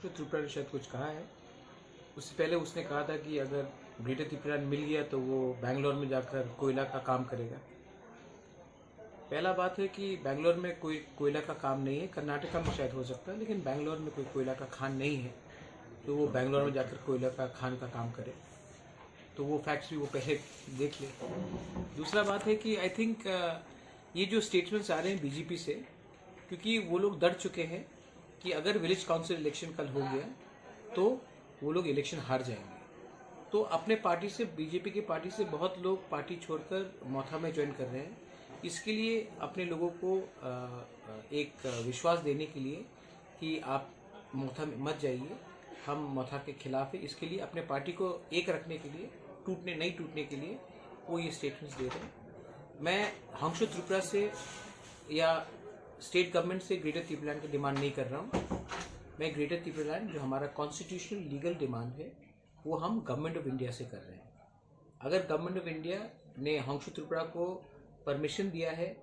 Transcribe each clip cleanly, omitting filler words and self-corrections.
जो त्रिपुरा ने शायद कुछ कहा है। उससे पहले उसने कहा था कि अगर ग्रेटर त्रिपुरा मिल गया तो वो बैंगलोर में जाकर कोयला का काम करेगा। पहला बात है कि बैंगलोर में कोई कोयला का काम नहीं है, कर्नाटका में शायद हो सकता है, लेकिन बैंगलोर में कोई कोयला का खान नहीं है तो वो बैंगलोर में जाकर कोयला का खान का काम करे। तो वो फैक्ट्स भी वो पहले देख ले। दूसरा बात है कि आई थिंक ये जो स्टेटमेंट्स आ रहे हैं बीजेपी से, क्योंकि वो लोग डर चुके हैं कि अगर विलेज काउंसिल इलेक्शन कल हो गया तो वो लोग इलेक्शन हार जाएंगे। तो अपने पार्टी से, बीजेपी की पार्टी से बहुत लोग पार्टी छोड़कर मौथा में ज्वाइन कर रहे हैं। इसके लिए अपने लोगों को एक विश्वास देने के लिए कि आप मौथा में मत जाइए, हम मौथा के खिलाफ है। इसके लिए अपने पार्टी को एक रखने के लिए, नहीं टूटने के लिए वो ये स्टेटमेंट्स दे रहे हैं। मैं हंसो त्रिपुरा से या स्टेट गवर्नमेंट से ग्रेटर त्रिपुरालैंड की डिमांड नहीं कर रहा हूँ। मैं ग्रेटर त्रिपुरालैंड जो हमारा कॉन्स्टिट्यूशनल लीगल डिमांड है वो हम गवर्नमेंट ऑफ इंडिया से कर रहे हैं। अगर गवर्नमेंट ऑफ इंडिया ने हंसो त्रिपुरा को परमिशन दिया है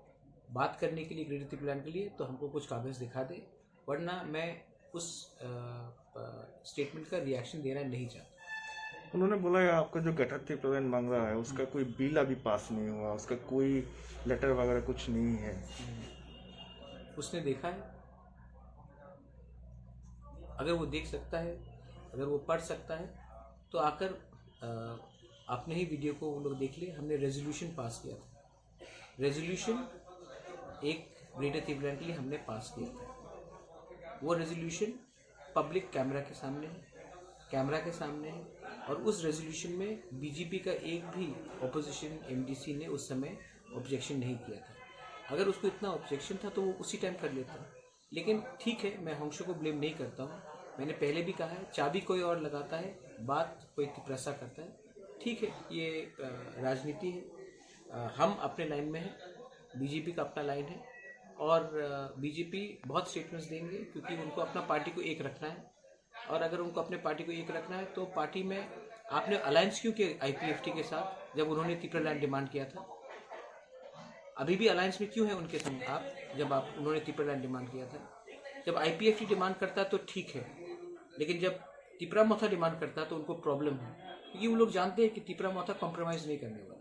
बात करने के लिए ग्रेटर त्रिपुरालैंड के लिए तो हमको कुछ कागज़ दिखा दे, वरना मैं उस स्टेटमेंट का रिएक्शन देना नहीं चाहता। उन्होंने बोला है आपका जो ग्रेटर त्रिपुरालैंड मांग रहा है उसका कोई बिल अभी पास नहीं हुआ, उसका कोई लेटर वगैरह कुछ नहीं है। उसने देखा है, अगर वो देख सकता है, अगर वो पढ़ सकता है तो आकर अपने ही वीडियो को वो लोग देख ले। हमने रेजोल्यूशन पास किया था, रेजोल्यूशन एक ग्रेटर त्रिपुरालैंड के लिए हमने पास किया था। वो रेजोल्यूशन पब्लिक कैमरा के सामने है और उस रेजोल्यूशन में बीजेपी का एक भी ऑपोजिशन एमडीसी ने उस समय ऑब्जेक्शन नहीं किया था। अगर उसको इतना ऑब्जेक्शन था तो वो उसी टाइम कर लेता। लेकिन ठीक है, मैं हंसो को ब्लेम नहीं करता हूँ। मैंने पहले भी कहा है, चाबी कोई और लगाता है, बात कोई तिपरसा करता है। ठीक है, ये राजनीति है। हम अपने लाइन में हैं, बीजेपी का अपना लाइन है और बीजेपी बहुत स्टेटमेंट्स देंगे क्योंकि उनको अपना पार्टी को एक रखना है। और अगर उनको अपने पार्टी को एक रखना है तो पार्टी में आपने अलायंस क्यों किया आईपीएफटी के साथ जब उन्होंने त्रिपुरालैंड डिमांड किया था? अभी भी अलायंस में क्यों है उनके संग आप, जब उन्होंने त्रिपुरालैंड डिमांड किया था? जब आईपीएफटी डिमांड करता है तो ठीक है, लेकिन जब त्रिपुरा मौथा डिमांड करता है तो उनको प्रॉब्लम है, क्योंकि वो लोग जानते हैं कि त्रिपुरा मौथा कॉम्प्रोमाइज़ नहीं करने वाला है।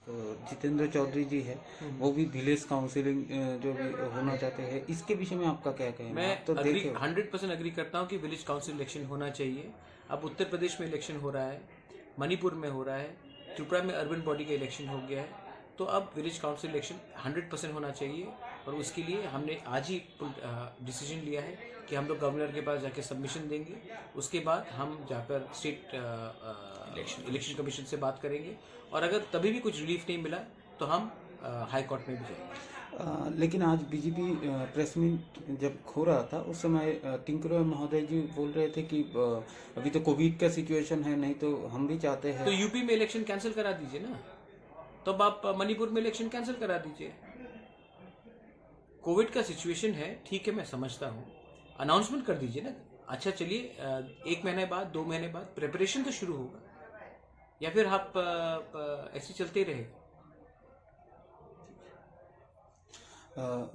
तो जितेंद्र चौधरी जी है वो भी विलेज काउंसिलिंग जो भी होना चाहते हैं, इसके विषय में आपका क्या कहना है? मैं तो 100% अग्री करता हूँ कि विलेज काउंसिल इलेक्शन होना चाहिए। अब उत्तर प्रदेश में इलेक्शन हो रहा है, मणिपुर में हो रहा है, त्रिपुरा में अर्बन बॉडी का इलेक्शन हो गया है, तो अब विलेज काउंसिल इलेक्शन 100% होना चाहिए। और उसके लिए हमने आज ही डिसीजन लिया है कि हम लोग गवर्नर के पास जाके सबमिशन देंगे। उसके बाद हम जाकर स्टेट इलेक्शन कमीशन से बात करेंगे और अगर तभी भी कुछ रिलीफ नहीं मिला तो हम हाई कोर्ट में भी जाएंगे। लेकिन आज बीजेपी प्रेस मीट जब हो रहा था उस समय टिंकरो महोदय जी बोल रहे थे कि अभी तो कोविड का सिचुएशन है, नहीं तो हम भी चाहते हैं। तो यूपी में इलेक्शन कैंसिल करा दीजिए ना, तब आप मणिपुर में इलेक्शन कैंसिल करा दीजिए। कोविड का सिचुएशन है, ठीक है, मैं समझता हूँ, अनाउंसमेंट कर दीजिए ना। अच्छा चलिए, 1 महीने बाद, 2 महीने बाद प्रिपरेशन तो शुरू होगा, या फिर आप ऐसे चलते रहेगा।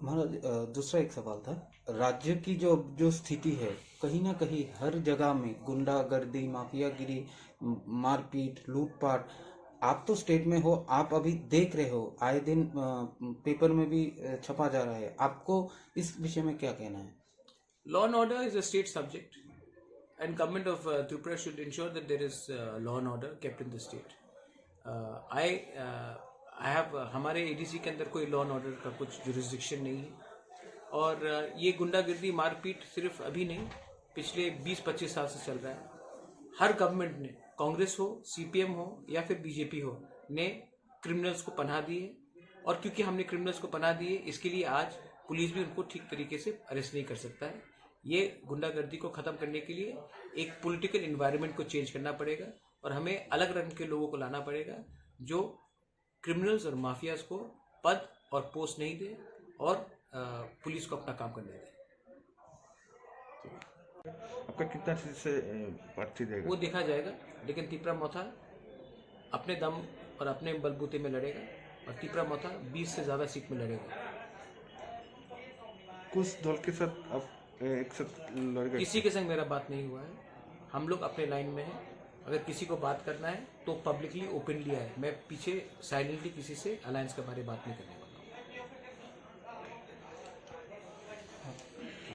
महाराज, दूसरा एक सवाल था, राज्य की जो स्थिति है, कहीं ना कहीं हर जगह में गुंडागर्दी, माफियागिरी, मारपीट, लूटपाट, आप तो स्टेट में हो, आप अभी देख रहे हो, आए दिन पेपर में भी छपा जा रहा है, आपको इस विषय में क्या कहना है? Law and order is a state subject, and government of Tripura should ensure that there is law and order kept in the state. I have हमारे एडीसी के अंदर कोई लॉ एंड ऑर्डर का कुछ जुरिस्डिक्शन नहीं है और ये गुंडागर्दी मारपीट सिर्फ अभी नहीं, पिछले 20-25 साल से चल रहा है। हर गवर्नमेंट ने, कांग्रेस हो, सीपीएम हो या फिर बीजेपी हो, ने क्रिमिनल्स को पनाह दी है और क्योंकि हमने क्रिमिनल्स को पनाह दी है इसके लिए आज पुलिस भी उनको ठीक तरीके से अरेस्ट नहीं कर सकता है। ये गुंडागर्दी को ख़त्म करने के लिए एक पॉलिटिकल एनवायरनमेंट को चेंज करना पड़ेगा और हमें अलग रंग के लोगों को लाना पड़ेगा जो क्रिमिनल्स और माफियाज को पद और पोस्ट नहीं दे और पुलिस को अपना काम करने दे। आपका कितना सीट से प्रार्थी देगा वो देखा जाएगा, लेकिन त्रिपुरा मौथा अपने दम और अपने बलबूते में लड़ेगा और त्रिपुरा मौथा 20 से ज़्यादा सीट में लड़ेगा। कुछ दल के साथ आप एक साथ लड़ गए? किसी के संग मेरा बात नहीं हुआ है, हम लोग अपने लाइन में हैं। अगर किसी को बात करना है तो पब्लिकली ओपनली है, मैं पीछे साइलेंटली किसी से अलायंस के बारे में बात नहीं करने वाला।